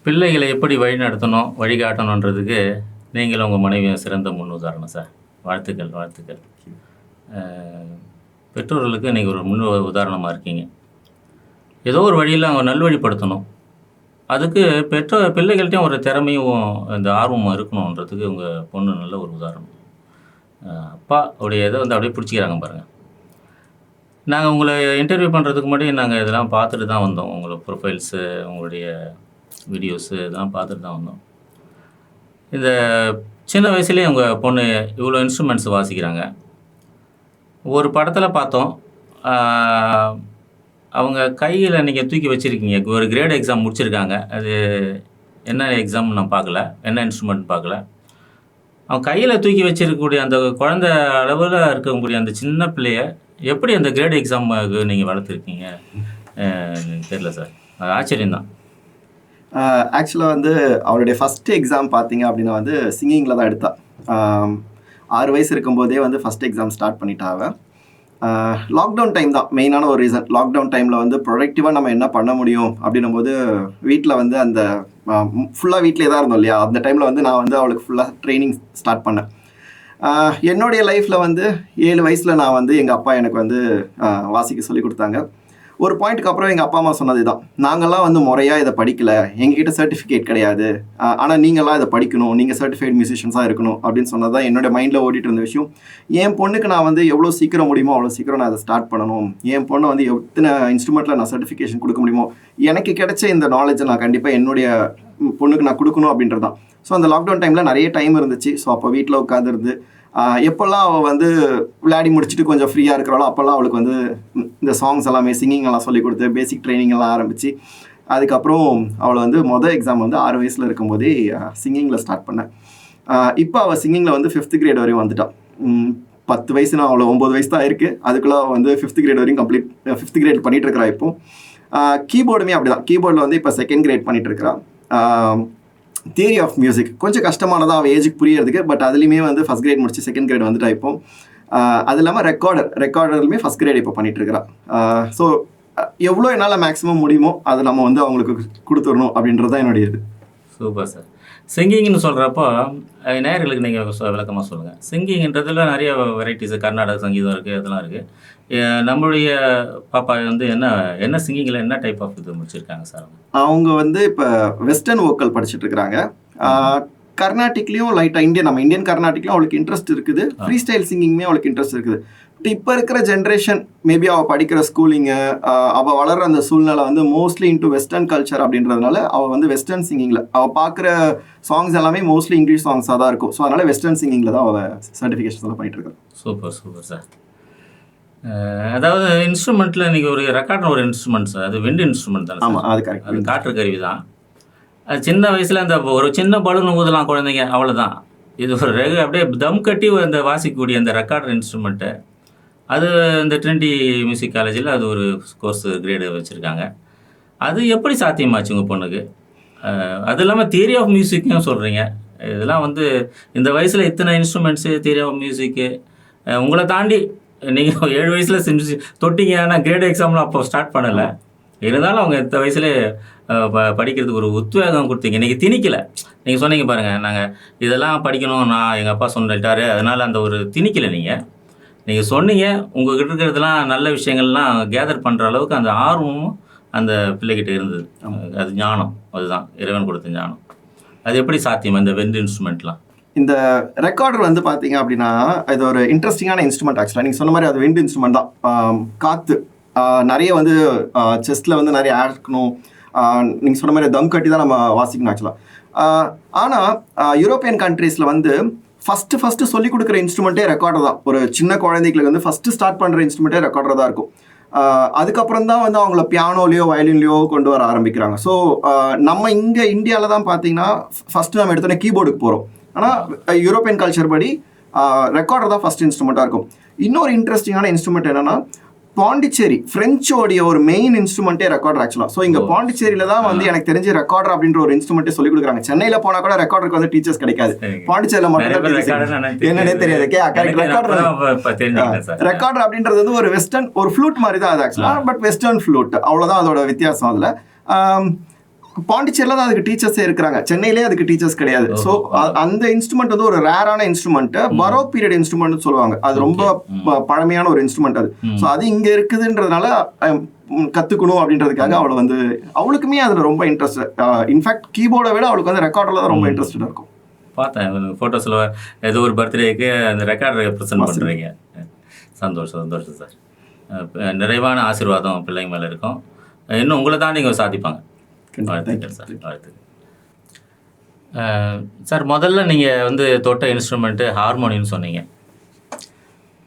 பிள்ளைகளை எப்படி வழிநடத்தணும், வழிகாட்டணுன்றதுக்கு நீங்களும் உங்கள் மனைவியும் சிறந்த முன் உதாரணம் சார். வாழ்த்துக்கள், வாழ்த்துக்கள். அ பெற்றோர்களுக்கு நீங்கள் ஒரு முன் உதாரணமா இருக்கீங்க. ஏதோ ஒரு வழியில அவங்க நல்வழிப்படுத்தணும். அதுக்கு பிள்ளைகள்ட்டயும் ஒரு திறமையும், இந்த ஆர்வமும் இருக்கணுன்றதுக்கு உங்க பொண்ணு நல்ல ஒரு உதாரணம். அப்பா உடைய இத வந்து அப்படியே பிடிச்சிக்கிறாங்க பாருங்க. நாங்க உங்கள இன்டர்வியூ பண்ணுறதுக்கு முன்னாடி நாங்க இதெல்லாம் பார்த்துட்டு தான் வந்தோம். உங்களோட ப்ரொஃபைல்ஸு, உங்களுடைய வீடியோஸு இதெல்லாம் பார்த்துட்டு தான் வந்தோம். இந்த சின்ன வயசுலயே உங்க பொண்ணு இவ்வளோ இன்ஸ்ட்ருமெண்ட்ஸ் வாசிக்கிறாங்க. ஒரு படத்துல பார்த்தோம். ஆ அவங்க கையில நீங்க தூக்கி வச்சிருக்கீங்க. ஒரு கிரேட் எக்ஸாம் முடிச்சிருக்காங்க. அது என்ன எக்ஸாம்னு நான் பார்க்கல. என்ன இன்ஸ்ட்ருமெண்ட்னு பார்க்கல. அவன் கையில தூக்கி வச்சிருக்கக்கூடிய அந்த குழந்தை அளவுல இருக்கக்கூடிய அந்த சின்ன பிள்ளைய எப்படி அந்த கிரேட் எக்ஸாமுக்கு நீங்க வளர்த்துருக்கீங்க? தெரியல சார். அது ஆச்சரியம் தான். ஆக்சுவலா வந்து அவளுடைய ஃபர்ஸ்ட் எக்ஸாம் பார்த்தீங்க அப்படின்னா வந்து சிங்கிங்கில தான் எடுத்தா. 6 வயசு இருக்கும்போதே வந்து ஃபர்ஸ்ட் எக்ஸாம் ஸ்டார்ட் பண்ணிட்டா அவ. லாக்டவுன் டைம் தான் மெயினான ஒரு ரீசன். லாக்டவுன் டைமில் வந்து ப்ரொடக்டிவாக நம்ம என்ன பண்ண முடியும் அப்படின்னும்போது வீட்டில் வந்து அந்த ஃபுல்லாக வீட்டிலே தான் இருந்தோம் இல்லையா, அந்த டைமில் வந்து நான் வந்து அவளுக்கு ஃபுல்லாக ட்ரைனிங் ஸ்டார்ட் பண்ணேன். என்னுடைய லைஃப்பில் வந்து 7 வயசில் நான் வந்து எங்கள் அப்பா எனக்கு வந்து வாசிக்க சொல்லி கொடுத்தாங்க. ஒரு பாயிண்ட்டுக்கு அப்புறம் எங்கள் அப்பா அம்மா சொன்னது தான், நாங்கள்லாம் வந்து முறையாக இதை படிக்கலை, எங்ககிட்ட சர்டிஃபிகேட் கிடையாது, ஆனால் நீங்கள்லாம் இதை படிக்கணும், நீங்கள் சர்டிஃபைட் மியூசிஷியன்ஸாக இருக்கணும் அப்படின்னு சொன்னது தான் என்னோட மைண்டில் ஓடிட்டு இருந்த விஷயம். என் பொண்ணுக்கு நான் வந்து எவ்வளோ சீக்கிரம் முடியுமோ அவ்வளோ சீக்கிரம் நான் அதை ஸ்டார்ட் பண்ணணும். என் பொண்ணை வந்து எத்தனை இன்ஸ்ட்ருமெண்ட்டில் நான் சர்டிஃபிகேஷன் கொடுக்க முடியுமோ, எனக்கு கிடைச்ச இந்த நாலேஜை நான் கண்டிப்பாக என்னுடைய பொண்ணுக்கு நான் கொடுக்கணும் அப்படின்றது தான். ஸோ அந்த லாக்டவுன் டைமில் நிறைய டைம் இருந்துச்சு. ஸோ அப்போ வீட்டில் உட்காந்துருந்து எப்போல்லாம் அவள் வந்து விளையாடி முடிச்சுட்டு கொஞ்சம் ஃப்ரீயாக இருக்கிறாளோ அப்போல்லாம் அவளுக்கு வந்து இந்த சாங்ஸ் எல்லாமே சிங்கிங் எல்லாம் சொல்லி கொடுத்து பேசிக் ட்ரைனிங் எல்லாம் ஆரம்பித்து அதுக்கப்புறம் அவளை வந்து மொதல் எக்ஸாம் வந்து 6 வயசில் இருக்கும்போதே சிங்கிங்கில் ஸ்டார்ட் பண்ணேன். இப்போ அவள் சிங்கிங்கில் வந்து 5th கிரேட் வரையும் வந்துட்டான். 10 வயசுனா அவ்வளோ 9 வயசு தான் இருக்குது. அதுக்குள்ளே வந்து 5th கிரேட் வரையும் கம்ப்ளீட் 5th கிரேட் பண்ணிகிட்டு இருக்கிறா. இப்போ கீபோர்டுமே அப்படி தான். கீபோர்டில் வந்து இப்போ 2nd கிரேட் பண்ணிகிட்டு இருக்கிறா. தியரி ஆஃப் மியூசிக் கொஞ்சம் கஷ்டமானதான் அவள் ஏஜுக்கு புரியறதுக்கு. பட் அதுலேயுமே வந்து 1st கிரேட் முடிச்சு 2nd கிரேட் வந்துட்டா இப்போ. அது இல்லாமல் ரெக்கார்டர்லுமே 1st கிரேட் இப்போ பண்ணிட்டு இருக்கிறா. ஸோ எவ்வளோ என்னால் மேக்ஸிமம் முடியுமோ அதை நம்ம வந்து அவங்களுக்கு கொடுத்துடணும் அப்படின்றது தான் என்னுடைய இது. Super sir. சிங்கிங்னு சொல்கிறப்போ நேயர்களுக்கு நீங்கள் விளக்கமாக சொல்லுங்கள். சிங்கிங்ன்றதுல நிறைய வெரைட்டிஸு, கர்நாடக சங்கீதம் இருக்குது, அதெல்லாம் இருக்குது. நம்மளுடைய பாப்பா வந்து என்ன சிங்கிங்கில் என்ன டைப் ஆஃப் இது முடிச்சிருக்காங்க சார்? அவங்க வந்து இப்போ வெஸ்டர்ன் வோக்கல் படிச்சுட்டு இருக்கிறாங்க. கர்நாட்டிக்லேயும் லைட்டாக நம்ம இந்தியன் கர்நாட்டிக்லேயும் அவளுக்கு இன்ட்ரெஸ்ட் இருக்குது. ஃப்ரீ ஸ்டைல் சிங்கிங்குமே அவளுக்கு இன்ட்ரெஸ்ட் இருக்குது. பட் இப்போ இருக்கிற ஜென்ரேஷன் மேபி அவள் படிக்கிற ஸ்கூலிங்கு, அவள் வளர்கிற அந்த சூழ்நிலை வந்து மோஸ்ட்லி இன்ட்டு வெஸ்டர்ன் கல்ச்சர் அப்படின்றதுனால அவள் வந்து வெஸ்டர்ன் சிங்கிங்கில் அவள் பார்க்குற சாங்ஸ் எல்லாமே மோஸ்ட்லி இங்கிலீஷ் சாங்ஸாக தான் இருக்கும். ஸோ அதனால் வெஸ்டர்ன் சிங்கிங்கில் தான் அவள் சர்டிஃபிகேஷன்ஸ் எல்லாம் பண்ணிட்டு இருக்கா. Super super sir. அதாவது இன்ஸ்ட்ருமெண்ட்டில் இன்றைக்கி ஒரு ரெக்கார்ட் ஒரு இன்ஸ்ட்ருமெண்ட் சார். அது விண்ட் இன்ஸ்ட்ருமெண்ட் தானே? ஆமாம், அது கரெக்ட். அது காற்று கருவி தான். அது சின்ன வயசில் அந்த ஒரு சின்ன பலூன் ஊதலாம் குழந்தைங்க, அவ்வளோதான். இது ஒரு அப்படியே தம் கட்டி அந்த வாசிக்கக்கூடிய அந்த ரெக்கார்டர் இன்ஸ்ட்ருமெண்ட்டு. அது இந்த ட்ரினிட்டி மியூசிக் காலேஜில் அது ஒரு கோர்ஸ் கிரேடு வச்சுருக்காங்க. அது எப்படி சாத்தியமாச்சு உங்கள் பொண்ணுக்கு? அது இல்லாமல் தியரி ஆஃப் மியூசிக்கும் சொல்கிறீங்க. இதெல்லாம் வந்து இந்த வயசில் இத்தனை இன்ஸ்ட்ருமெண்ட்ஸு, தியரி ஆஃப் மியூசிக்கு உங்களை தாண்டி நீங்கள் 7 வயசில் தொட்டிங்க. ஆனால் கிரேட் எக்ஸாம்லாம் அப்போ ஸ்டார்ட் பண்ணலை. இருந்தாலும் அவங்க இந்த வயசுலேயே படிக்கிறதுக்கு ஒரு உத்வேகம் கொடுத்தீங்க. இன்றைக்கி திணிக்கலை. நீங்கள் சொன்னீங்க பாருங்கள், நாங்கள் இதெல்லாம் படிக்கணும், நான் எங்கள் அப்பா சொல்லிட்டாரு, அதனால் அந்த ஒரு திணிக்கலை. நீங்கள் சொன்னீங்க, உங்கள்கிட்ட இருக்கிறதுலாம் நல்ல விஷயங்கள்லாம் கேதர் பண்ணுற அளவுக்கு அந்த ஆர்வமும் அந்த பிள்ளைகிட்ட இருந்தது. அது ஞானம், அதுதான் இறைவன் கொடுத்த ஞானம். அது எப்படி சாத்தியம் இந்த வெண்ட் இன்ஸ்ட்ருமெண்ட்லாம்? இந்த ரெக்கார்டர் வந்து பார்த்தீங்க அப்படின்னா இது ஒரு இன்ட்ரெஸ்டிங்கான இன்ஸ்ட்ருமெண்ட். ஆக்சுவலாக நீங்கள் சொன்ன மாதிரி அது விண்ட் இன்ஸ்ட்ருமெண்ட் தான். காற்று நிறைய வந்து செஸ்ட்டில் வந்து நிறைய ஆட் இருக்கணும். நீங்கள் சொன்ன மாதிரி தம் கட்டி தான் நம்ம வாசிக்கணும் ஆக்சுவலாக. ஆனால் யூரோப்பியன் கண்ட்ரீஸில் வந்து ஃபஸ்ட்டு சொல்லிக் கொடுக்குற இன்ஸ்ட்ருமெண்ட்டே ரெக்கார்டர் தான். ஒரு சின்ன குழந்தைகளுக்கு வந்து ஃபஸ்ட்டு ஸ்டார்ட் பண்ணுற இன்ஸ்ட்ருமெண்ட்டே ரெக்கார்டர் தான் இருக்கும். அதுக்கப்புறம் தான் வந்து அவங்கள பியானோலையோ வயலின்லையோ கொண்டு வர ஆரம்பிக்கிறாங்க. ஸோ நம்ம இங்கே இந்தியாவில் தான் பார்த்தீங்கன்னா ஃபஸ்ட்டு நம்ம எடுத்தோன்னே கீபோர்டுக்கு போகிறோம். ஆனால் யூரோப்பியன் கல்ச்சர் படி ரெக்கார்டர் தான் ஃபஸ்ட் இன்ஸ்ட்ருமெண்ட்டாக இருக்கும். இன்னொரு இன்ட்ரெஸ்டிங்கான இன்ஸ்ட்ருமெண்ட் என்னென்னா பாண்டிச்சேரி ஃப்ரெஞ்சோடைய ஒரு மெயின் இன்ஸ்ட்ருமெண்ட்டே ரெக்கார்டர் ஆக்சுவலாக. ஸோ இங்கே பாண்டிச்சேரியில் தான் வந்து எனக்கு தெரிஞ்சு ரெக்கார்டர் அப்படின்ற ஒரு இன்ஸ்ட்ருமெண்ட்டே சொல்லிக் கொடுக்குறாங்க. சென்னையில் போனால் கூட ரெக்கார்டருக்கு வந்து டீச்சர்ஸ் கிடைக்காது. பாண்டிச்சேரியில் மட்டும் என்னன்னே தெரியாது. ரெக்கார்டர் அப்படின்றது வந்து ஒரு வெஸ்டர்ன் ஒரு ஃப்ளூட் மாதிரி தான் அது ஆக்சுவலாக. பட் வெஸ்டர்ன் ஃப்ளூட் அவ்வளோதான் அதோட வித்தியாசம். அதில் பாண்டிச்சேரியில் தான் அதுக்கு டீச்சர்ஸே இருக்கிறாங்க, சென்னையிலே அதுக்கு டீச்சர்ஸ் கிடையாது. ஸோ அந்த இன்ஸ்ட்ருமெண்ட் வந்து ஒரு ரேரான இன்ஸ்ட்ருமெண்ட், பரோ பீரியட் இன்ஸ்ட்ருமெண்ட் சொல்லுவாங்க. அது ரொம்ப பழமையான ஒரு இன்ஸ்ட்ருமெண்ட் அது. ஸோ அது இங்கே இருக்குதுன்றதுனால கற்றுக்கணும் அப்படின்றதுக்காக அவளை வந்து அவளுக்குமே அதில் ரொம்ப இன்ட்ரெஸ்ட். இன்ஃபேக்ட் கீபோர்டை விட அவளுக்கு வந்து ரெக்கார்டில் தான் ரொம்ப இன்ட்ரெஸ்டடாக இருக்கும். பார்த்தேன் ஃபோட்டோஸில் ஏதோ ஒரு பர்த்டேக்கு அந்த ரெக்கார்டரை ப்ரெசென்ட் பண்ணுறீங்க. சந்தோஷம் சார். நிறைவான ஆசீர்வாதம் பிள்ளைங்க மேலே இருக்கும். இன்னும் உங்களை தான் நீங்கள் சாதிப்பாங்க. வாழ்த்துக்கள் சார், வாழ்த்துக்கள். சார், முதல்ல நீங்கள் வந்து தொட்ட இன்ஸ்ட்ருமெண்ட்டு ஹார்மோனியம்னு சொன்னீங்க.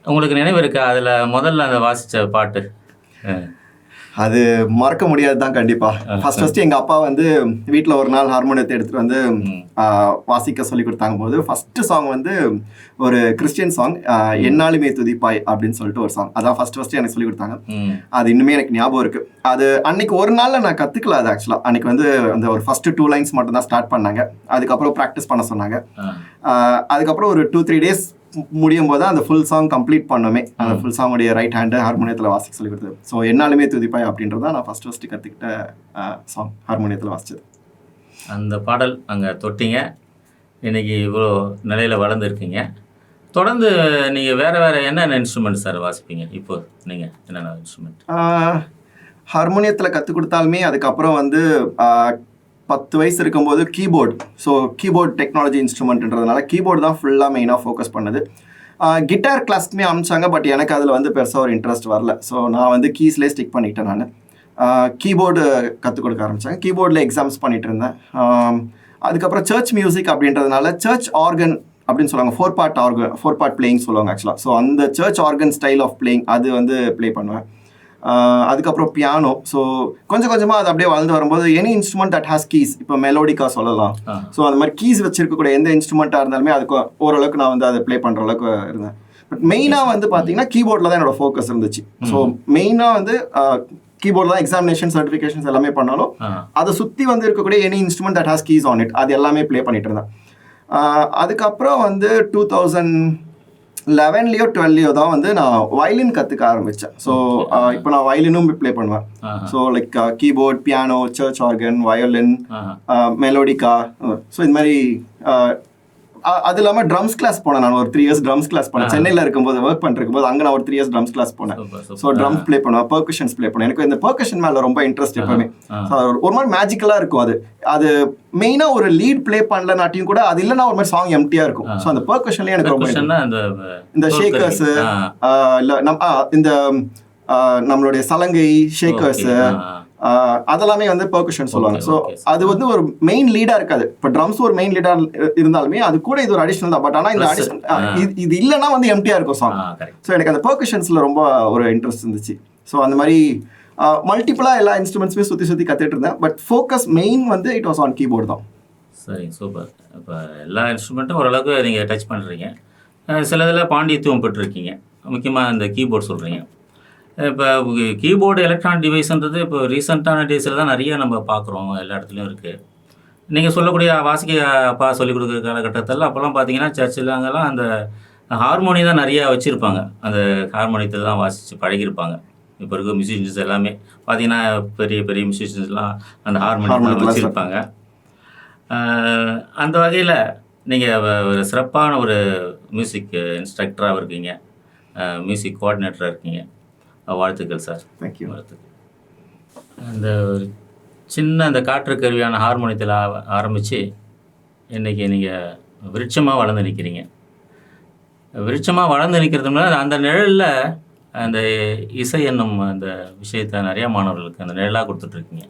உங்களுக்கு நினைவு இருக்கா அதில் முதல்ல அந்த வாசித்த பாட்டு? அது மறக்க முடியாது தான் கண்டிப்பாக. ஃபர்ஸ்ட் எங்கள் அப்பா வந்து வீட்டில் ஒரு நாள் ஹார்மோனியத்தை எடுத்துகிட்டு வந்து வாசிக்க சொல்லி கொடுத்தாங்க போது ஃபஸ்ட்டு சாங் வந்து ஒரு கிறிஸ்டியன் சாங், என்னாலுமே துதிப்பாய் அப்படின்னு சொல்லிட்டு ஒரு சாங். அதான் ஃபஸ்ட்டு எனக்கு சொல்லி கொடுத்தாங்க. அது இன்னுமே எனக்கு ஞாபகம் இருக்குது. அது அன்னைக்கு ஒரு நாளில் நான் கற்றுக்கல. அது ஆக்சுவலாக அன்னைக்கு வந்து அந்த ஒரு ஃபஸ்ட்டு 2 லைன்ஸ் மட்டும் தான் ஸ்டார்ட் பண்ணாங்க. அதுக்கப்புறம் ப்ராக்டிஸ் பண்ண சொன்னாங்க. அதுக்கப்புறம் ஒரு 2-3 டேஸ் முடியும் போது அந்த ஃபுல் சாங் கம்ப்ளீட் பண்ணோமே. அந்த ஃபுல் சாங்குடைய ரைட் ஹேண்டு ஹார்மோனியத்தில் வாசிக்க சொல்லி கொடுத்தது. ஸோ என்னாலுமே துதிப்பாய் அப்படின்றத நான் ஃபஸ்ட்டு கற்றுக்கிட்ட சாங் ஹார்மோனியத்தில் வாசித்தது. அந்த பாடல் அங்கே தொட்டிங்க. இன்றைக்கி இவ்வளோ நிலையில் வளர்ந்துருக்கீங்க. தொடர்ந்து நீங்கள் வேறு என்னென்ன இன்ஸ்ட்ருமெண்ட் சார் வாசிப்பீங்க? இப்போ நீங்கள் என்னென்ன இன்ஸ்ட்ருமெண்ட்? ஹார்மோனியத்தில் கற்றுக் கொடுத்தாலுமே அதுக்கப்புறம் வந்து 10 வயசு இருக்கும்போது கீபோர்டு. ஸோ கீபோர்ட் டெக்னாலஜி இன்ஸ்ட்ருமெண்ட்ன்றதுனால கீபோர்டு தான் ஃபுல்லாக மெயினாக ஃபோக்கஸ் பண்ணது. கிட்டார் கிளாஸ்க்குமே அனுப்பிச்சாங்க, பட் எனக்கு அதில் வந்து பெருசாக ஒரு இன்ட்ரெஸ்ட் வரல. ஸோ நான் வந்து கீஸ்லேயே ஸ்டிக் பண்ணிட்டேன். நான் கீபோர்டு கற்றுக் கொடுக்க ஆரம்பித்தேன். கீபோர்டில் எக்ஸாம்ஸ் பண்ணிகிட்டு இருந்தேன். அதுக்கப்புறம் சர்ச் மியூசிக் அப்படின்றதுனால சர்ச் ஆர்கன் அப்படின்னு சொல்லுவாங்க, 4 பார்ட் பிளேயிங் சொல்லுவாங்க ஆக்சுவலாக. ஸோ அந்த church organ style of playing அது வந்து ப்ளே பண்ணுவேன். அதுக்கப்புறம் பியானோ. ஸோ கொஞ்சம் கொஞ்சமாக அது அப்படியே வளர்ந்து வரும்போது any instrument that has keys, இப்போ மெலோடிக்கா சொல்லலாம். ஸோ அந்த மாதிரி கீஸ் வச்சிருக்கக்கூடிய எந்த இன்ஸ்ட்ருமெண்ட்டாக இருந்தாலுமே அதுக்கு ஓரளவுக்கு நான் வந்து அதை ப்ளே பண்ணுற அளவுக்கு இருந்தேன். பட் மெயினாக வந்து பார்த்தீங்கன்னா கீபோர்டில் தான் என்னோட ஃபோக்கஸ் இருந்துச்சு. ஸோ மெயினாக வந்து கீபோர்டில் தான் எக்ஸாமினேஷன் சர்டிஃபிகேஷன்ஸ் எல்லாமே பண்ணாலும் அதை சுற்றி வந்து இருக்கக்கூடிய any instrument that has keys on it அது எல்லாமே ப்ளே பண்ணிட்டு இருந்தேன். அதுக்கப்புறம் வந்து 2011 12 தான் வந்து நான் வயலின் கற்றுக்க ஆரம்பித்தேன். ஸோ இப்போ நான் வயலினும் ப்ளே பண்ணுவேன். So like keyboard, piano, church organ, violin, melodica. So இது மாதிரி அது இல்லாமல் ட்ரம்ஸ் கிளாஸ் போனேன். நான் ஒரு 3 years ட்ரம்ஸ் கிளாஸ் போனேன். சென்னையில் இருக்கும்போது ஒர்க் பண்ணிருக்கும்போது அங்கே நான் ஒரு 3 years ட்ரம்ஸ் கிளாஸ் போனேன். ஸோ ட்ரம்ஸ் ப்ளே பண்ணுவேன், பெர்கஷன்ஸ் ப்ளே பண்ணுவேன். எனக்கு இந்த பெர்கஷன் மேலே ரொம்ப இன்ட்ரெஸ்ட் எப்பவுமே. ஒரு மாதிரி மேஜிக்கலாக இருக்கும். அது மெயினாக ஒரு லீட் ப்ளே பண்ணலனாட்டியும் கூட அது இல்லைன்னா ஒரு மாதிரி சாங் எம்டியாக இருக்கும். ஸோ அந்த பெர்கஷன்லேயே எனக்கு ரொம்ப இந்த ஷேக்கர்ஸு இல்லை இந்த நம்மளுடைய சலங்கை ஷேக்கர்ஸு அதெல்லாமே வந்து பெர்கஷன் சொல்லுவாங்க. ஸோ அது வந்து ஒரு மெயின் லீடாக இருக்காது. இப்போ ட்ரம்ஸ் ஒரு மெயின் லீடாக இருந்தாலுமே அது கூட இது ஒரு அடிஷனல் தான். பட் ஆனால் இந்த அடிஷனல் இது இல்லைன்னா வந்து எம்டியாக இருக்கும் சாங். ஸோ எனக்கு அந்த பெர்கஷன்ஸில் ரொம்ப ஒரு இன்ட்ரெஸ்ட் இருந்துச்சு. ஸோ அந்த மாதிரி மல்டிபிளாக எல்லா இன்ஸ்ட்ருமெண்ட்ஸுமே சுற்றி கற்றுட்டு இருந்தேன். பட் ஃபோக்கஸ் மெயின் வந்து இட் வாஸ் ஆன் கீபோர்டு தான். சரி, சூப்பர். இப்போ எல்லா இன்ஸ்ட்ருமெண்ட்டும் ஓரளவுக்கு நீங்கள் டச் பண்ணுறீங்க. சில இதில் பாண்டித்துவம் பெற்றிருக்கீங்க. முக்கியமாக இந்த கீபோர்டு சொல்கிறீங்க. இப்போ கீபோர்டு எலக்ட்ரானிக் டிவைஸ்ன்றது இப்போ ரீசெண்டான டேஸில் தான் நிறைய நம்ம பார்க்குறோம், எல்லா இடத்துலையும் இருக்குது. நீங்கள் சொல்லக்கூடிய வாசிக்க அப்பா சொல்லிக் கொடுக்குற காலகட்டத்தில் அப்போல்லாம் பார்த்தீங்கன்னா சர்ச்சில் அங்கெல்லாம் அந்த ஹார்மோனி தான் நிறையா வச்சுருப்பாங்க. அந்த ஹார்மோனியத்தில் தான் வாசித்து பழகியிருப்பாங்க. இப்போ இருக்க மியூசிஷியன்ஸ் எல்லாமே பார்த்தீங்கன்னா பெரிய பெரிய மியூசிஷியன்ஸ்லாம் அந்த ஹார்மோனியம் வச்சுருப்பாங்க. அந்த வகையில் நீங்கள் ஒரு சிறப்பான ஒரு மியூசிக் இன்ஸ்ட்ரக்டராக இருக்கீங்க, மியூசிக் கோஆர்டினேட்டராக இருக்கீங்க. வாழ்த்துக்கள் சார். தேங்க்யூ. வாழ்த்துக்கள். அந்த ஒரு சின்ன அந்த காற்று கருவியான ஹார்மோனியத்தில் ஆரம்பித்து இன்றைக்கி நீங்கள் விருட்சமாக வளர்ந்து நிற்கிறீங்க. விருட்சமாக வளர்ந்து நிற்கிறதுனால அந்த நிழலில் அந்த இசை என்னும் அந்த விஷயத்தை நிறையா மாணவர்களுக்கு அந்த நிழலாக கொடுத்துட்ருக்கீங்க.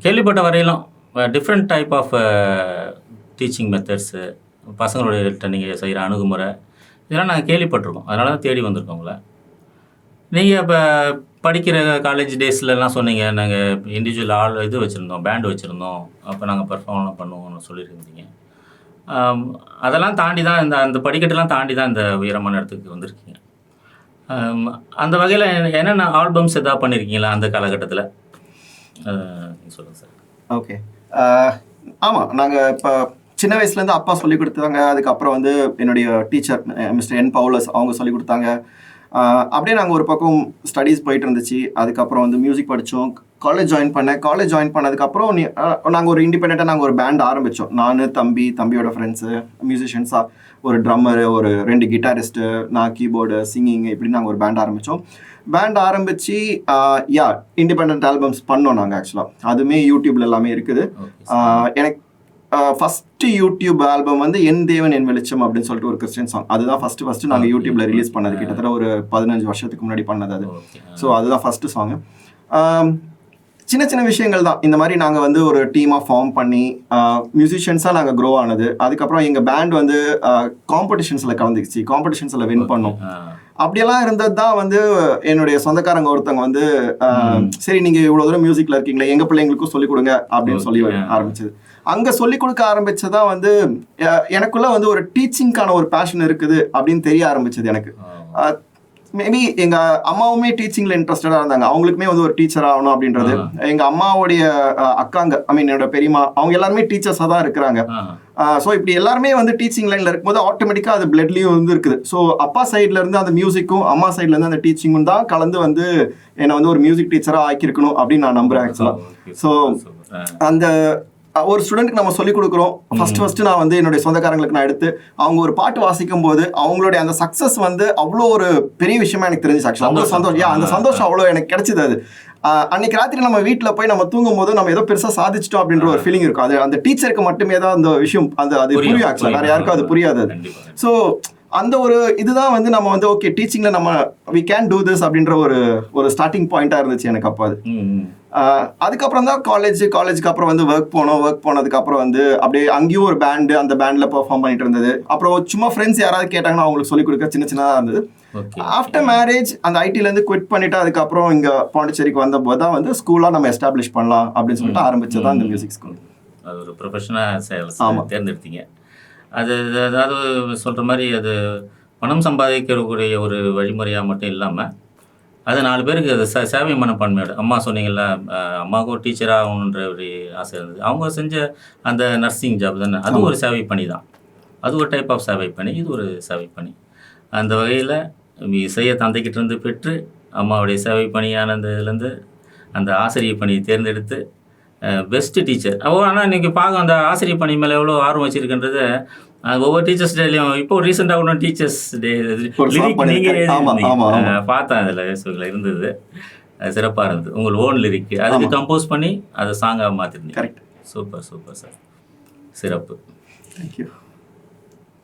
கேள்விப்பட்ட வரையிலும் different type of teaching methods, பசங்களுடைய நீங்கள் செய்கிற அணுகுமுறை இதெல்லாம் நாங்கள் கேள்விப்பட்டிருக்கோம். அதனால தான் தேடி வந்திருக்கோம் உங்களை. நீங்கள் இப்போ படிக்கிற காலேஜ் டேஸ்லலாம் சொன்னீங்க, நாங்கள் இண்டிவிஜுவல் இது வச்சுருந்தோம், பேண்டு வச்சுருந்தோம், அப்போ நாங்கள் பெர்ஃபார்ம் பண்ணுவோம்னு சொல்லியிருந்தீங்க. அதெல்லாம் தாண்டி தான் அந்த படிக்கட்டெல்லாம் தாண்டி தான் இந்த உயரமான இடத்துக்கு வந்திருக்கீங்க. அந்த வகையில் என்னென்ன ஆல்பம்ஸ் எதாவது பண்ணியிருக்கீங்களா அந்த காலகட்டத்தில்? சொல்லுங்கள் சார். ஓகே. ஆமாம், நாங்கள் இப்போ சின்ன வயசுலேருந்து அப்பா சொல்லிக் கொடுத்தாங்க. அதுக்கப்புறம் வந்து என்னுடைய டீச்சர் மிஸ்டர் என் பவுலஸ் அவங்க சொல்லிக் கொடுத்தாங்க. அப்படியே நாங்கள் ஒரு பக்கம் ஸ்டடீஸ் போயிட்டு இருந்துச்சு. அதுக்கப்புறம் வந்து மியூசிக் படித்தோம். காலேஜ் ஜாயின் பண்ணேன். காலேஜ் ஜாயின் பண்ணதுக்கப்புறம் நாங்கள் ஒரு இண்டிபெண்ட்டாக நாங்கள் ஒரு பேண்ட் ஆரம்பித்தோம். நான், தம்பியோட ஃப்ரெண்ட்ஸு, மியூசிஷியன்ஸாக ஒரு ட்ரம்மரு, ஒரு 2 கிட்டாரிஸ்ட்டு, நான் கீபோர்டு, சிங்கிங், இப்படி நாங்கள் ஒரு பேண்ட் ஆரம்பித்தோம். பேண்ட் ஆரம்பித்து இண்டிபெண்ட் ஆல்பம்ஸ் பண்ணோம் நாங்கள் ஆக்சுவலாக. அதுவுமே யூடியூப்ல எல்லாமே இருக்குது. எனக்கு ஃபஸ்ட்டு யூடியூப் ஆல்பம் வந்து என் தேவன் என் வெளிச்சம் அப்படின்னு சொல்லிட்டு ஒரு கிறிஸ்டியன் சாங். அதுதான் ஃபஸ்ட்டு நாங்கள் யூடியூப்ல ரிலீஸ் பண்ணது. கிட்டத்தட்ட ஒரு 15 வருஷத்துக்கு முன்னாடி பண்ணது அது. ஸோ அதுதான் ஃபஸ்ட்டு சாங்கு. சின்ன சின்ன விஷயங்கள் தான். இந்த மாதிரி நாங்கள் வந்து ஒரு டீமாக ஃபார்ம் பண்ணி மியூசிஷியன்ஸாக நாங்கள் க்ரோ ஆனது. அதுக்கப்புறம் எங்கள் பேண்ட் வந்து காம்படிஷன்ஸில் கலந்துக்குச்சு, காம்படிஷன்ஸில் வின் பண்ணோம். அப்படியெல்லாம் இருந்தது தான் வந்து என்னுடைய சொந்தக்காரங்க ஒருத்தவங்க வந்து சரி நீங்கள் இவ்வளோ தூரம் மியூசிக்கில் இருக்கீங்களே, எங்கள் பிள்ளைங்களுக்கும் சொல்லிக் கொடுங்க அப்படின்னு சொல்லி ஆரம்பிச்சது. அங்கே சொல்லிக் கொடுக்க ஆரம்பிச்சதான் வந்து எனக்குள்ள வந்து ஒரு டீச்சிங்கான ஒரு பேஷன் இருக்குது அப்படின்னு தெரிய ஆரம்பிச்சது எனக்கு. மேபி எங்கள் அம்மாவுமே டீச்சிங்கில் இன்ட்ரெஸ்டடாக இருந்தாங்க. அவங்களுக்குமே வந்து ஒரு டீச்சர் ஆகணும் அப்படின்றது. எங்கள் அம்மாவுடைய அக்காங்க, என்னோட பெரியம்மா, அவங்க எல்லாருமே டீச்சர்ஸாக தான் இருக்கிறாங்க. ஸோ இப்படி எல்லாருமே வந்து டீச்சிங் லைனில் இருக்கும்போது ஆட்டோமேட்டிக்காக அது பிளட்லேயும் வந்து இருக்குது. ஸோ அப்பா சைட்லேருந்து அந்த மியூசிக்கும் அம்மா சைட்லேருந்து அந்த டீச்சிங்கும் தான் கலந்து வந்து என்னை வந்து ஒரு மியூசிக் டீச்சராக ஆக்கியிருக்கணும் அப்படின்னு நான் நம்புகிறேன் ஆக்சுவலாக. ஸோ அந்த ஒரு ஸ்டூடெண்ட்டுக்கு நம்ம சொல்லிக் கொடுக்குறோம். ஃபர்ஸ்ட் நான் வந்து என்னுடைய சொந்தக்காரங்களுக்கு நான் எடுத்து அவங்க ஒரு பாட்டு வாசிக்கும் போது அவங்களுடைய அந்த சக்ஸஸ் வந்து அவ்வளோ ஒரு பெரிய விஷயமா எனக்கு தெரிஞ்சிச்சு ஆக்சுவலாக. அவ்வளோ சந்தோஷம், அந்த சந்தோஷம் அவ்வளோ எனக்கு கிடைச்சிது. அது அன்னைக்கு ராத்திரி நம்ம வீட்டில் போய் நம்ம தூங்கும் போது நம்ம ஏதோ பெருசாக சாதிச்சிட்டோம் அப்படின்ற ஒரு ஃபீலிங் இருக்கும். அது அந்த டீச்சருக்கு மட்டுமே தான் அந்த விஷயம் அது புரியும் ஆக்சுவலாக, வேற யாருக்கும் அது புரியாது. அது ஸோ அந்த ஒரு இதுதான் வந்து நம்ம வந்து ஓகே டீச்சிங்கில் நம்ம வி கேன் டூ திஸ் அப்படின்ற ஒரு ஸ்டார்டிங் பாயிண்ட்டாக இருந்துச்சு எனக்கு அப்போ. அது அதுக்கப்புறம் தான் காலேஜுக்கு அப்புறம் வந்து ஒர்க் போனதுக்கப்புறம் வந்து அப்படியே அங்கேயும் ஒரு பேண்டு, அந்த பேண்டில் பெர்ஃபார்ம் பண்ணிட்டு இருந்தது. அப்புறம் சும்மா ஃப்ரெண்ட்ஸ் யாராவது கேட்டாங்கன்னா அவங்களுக்கு சொல்லிக் கொடுக்க சின்னதாக இருந்தது. ஆஃப்டர் மேரேஜ் அந்த ஐடிலேருந்து குவிட் பண்ணிவிட்டு அதுக்கப்புறம் இங்கே பாண்டிச்சேரிக்கு வந்தபோது தான் வந்து ஸ்கூலாக நம்ம எஸ்டாப்ளிஷ் பண்ணலாம் அப்படின்னு சொல்லிட்டு ஆரம்பிச்சது தான் இந்த மியூசிக் ஸ்கூல். அது ஒரு ப்ரொஃபஷனாக தேர்ந்தெடுத்தீங்க. அது அதாவது சொல்கிற மாதிரி அது பணம் சம்பாதிக்கக்கூடிய ஒரு வழிமுறையாக மட்டும் இல்லாமல் அது 4 பேருக்கு அது சேவை மனப்பான்மையோட, அம்மா சொன்னீங்கல்ல, அம்மாவுக்கும் ஒரு டீச்சர் ஆகணுன்ற ஒரு ஆசை இருந்தது. அவங்க செஞ்ச அந்த நர்சிங் ஜாப் தானே, அது ஒரு சேவை பணி தான். அது ஒரு டைப் ஆஃப் சேவை பணி, இது ஒரு சேவை பணி. அந்த வகையில் இசையை தந்தைக்கிட்டேருந்து பெற்று அம்மாவுடைய சேவை பணியான அந்த இதுலேருந்து அந்த ஆசிரியர் பணியை தேர்ந்தெடுத்து பெஸ்ட்டு டீச்சர். ஆனால் இன்றைக்கி பார்க்க அந்த ஆசிரியர் பணி மேலே எவ்வளோ ஆர்வம் வச்சுருக்குன்றது ஒவ்வொரு டீச்சர்ஸ் டேலையும். இப்போ ரீசெண்டாக ஒன்றும் டீச்சர்ஸ் டே நீங்கள் பார்த்தேன், அதில் ஃபேஸ்புக்கில் இருந்தது. அது சிறப்பாக இருந்தது. உங்கள் ஓன் லிரிக் அதுக்கு கம்போஸ் பண்ணி அதை சாங்காக மாற்றிருந்தீங்க. கரெக்ட். சூப்பர் சார், சிறப்பு. தேங்க்யூ.